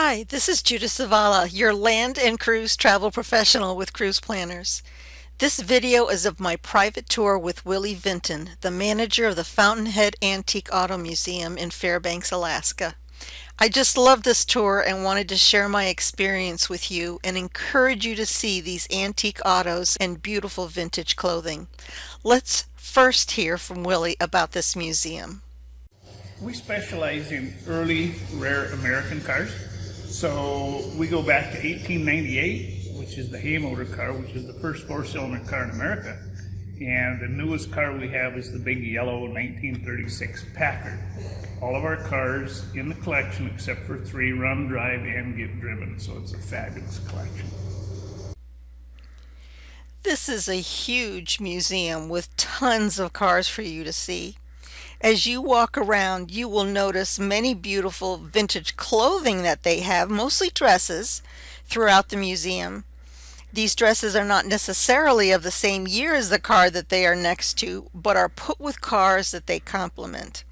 Hi, this is Judith Zavala, your land and cruise travel professional with Cruise Planners. This video is of my private tour with Willy Vinton, the manager of the Fountainhead Antique Auto Museum in Fairbanks, Alaska. I just love this tour and wanted to share my experience with you and encourage you to see these antique autos and beautiful vintage clothing. Let's first hear from Willy about this museum. We specialize in early, rare American cars. So we go back to 1898, which is the Haymotor car, which is the first four-cylinder car in America. And the newest car we have is the big yellow 1936 Packard. All of our cars in the collection, except for three, run, drive, and get driven. So it's a fabulous collection. This is a huge museum with tons of cars for you to see. As you walk around, you will notice many beautiful vintage clothing that they have, mostly dresses, throughout the museum. These dresses are not necessarily of the same year as the car that they are next to, but are put with cars that they complement.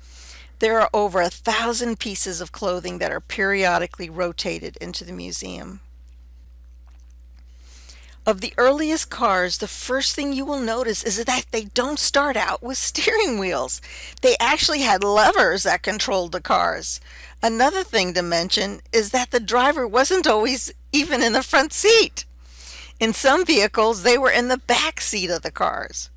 There are over 1,000 pieces of clothing that are periodically rotated into the museum. Of the earliest cars, the first thing you will notice is that they don't start out with steering wheels. They actually had levers that controlled the cars. Another thing to mention is that the driver wasn't always even in the front seat. In some vehicles, they were in the back seat of the cars.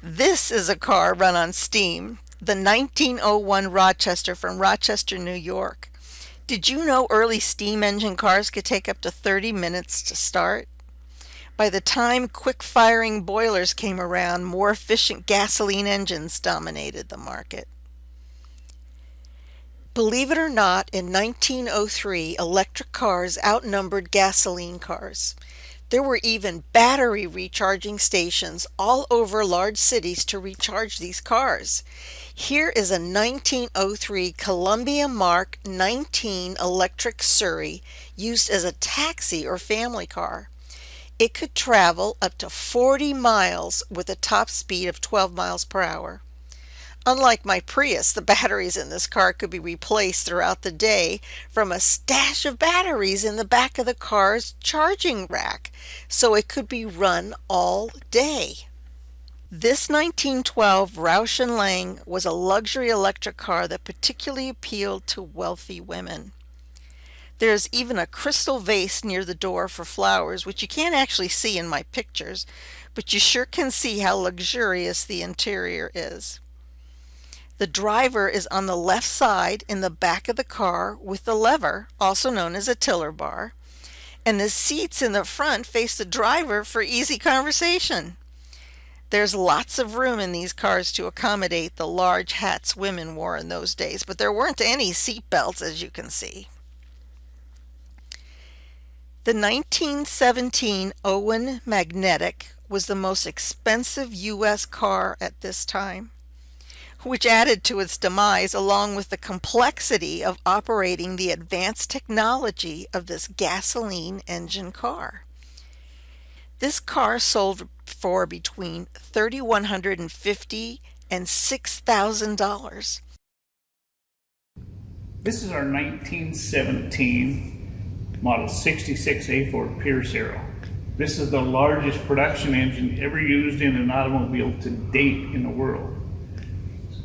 This is a car run on steam, the 1901 Rochester from Rochester, New York. Did you know early steam engine cars could take up to 30 minutes to start? By the time quick-firing boilers came around, more efficient gasoline engines dominated the market. Believe it or not, in 1903, electric cars outnumbered gasoline cars. There were even battery recharging stations all over large cities to recharge these cars. Here is a 1903 Columbia Mark 19 electric Surrey used as a taxi or family car. It could travel up to 40 miles with a top speed of 12 miles per hour. Unlike my Prius, the batteries in this car could be replaced throughout the day from a stash of batteries in the back of the car's charging rack, so it could be run all day. This 1912 Roush & Lang was a luxury electric car that particularly appealed to wealthy women. There is even a crystal vase near the door for flowers, which you can't actually see in my pictures, but you sure can see how luxurious the interior is. The driver is on the left side in the back of the car with the lever, also known as a tiller bar, and the seats in the front face the driver for easy conversation. There's lots of room in these cars to accommodate the large hats women wore in those days, but there weren't any seat belts, as you can see. The 1917 Owen Magnetic was the most expensive U.S. car at this time, which added to its demise along with the complexity of operating the advanced technology of this gasoline engine car. This car sold for between $3,150 and $6,000. This is our 1917 Model 66A4 Pierce Arrow. This is the largest production engine ever used in an automobile to date in the world.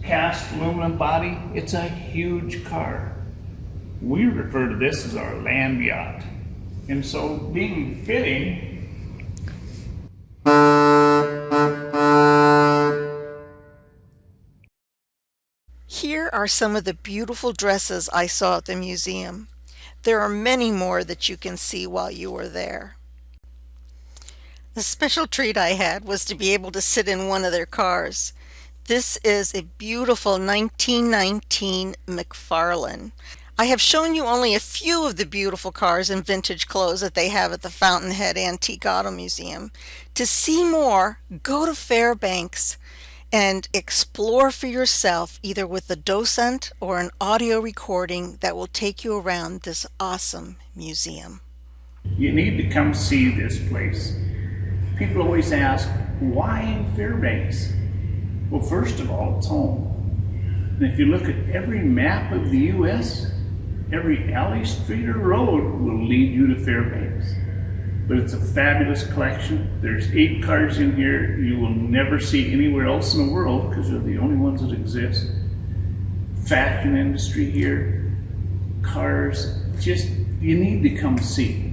Cast aluminum body, it's a huge car. We refer to this as our land yacht. And so being fitting, here are some of the beautiful dresses I saw at the museum. There are many more that you can see while you are there. The special treat I had was to be able to sit in one of their cars. This is a beautiful 1919 McFarlane. I have shown you only a few of the beautiful cars and vintage clothes that they have at the Fountainhead Antique Auto Museum. To see more, go to Fairbanks and explore for yourself, either with a docent or an audio recording that will take you around this awesome museum. you need to come see this place. People always ask, why in Fairbanks? Well, first of all, it's home. And if you look at every map of the U.S., every alley, street, or road will lead you to Fairbanks. But it's a fabulous collection. There's 8 cars in here you will never see anywhere else in the world because they're the only ones that exist. Fashion industry here, cars, just, you need to come see.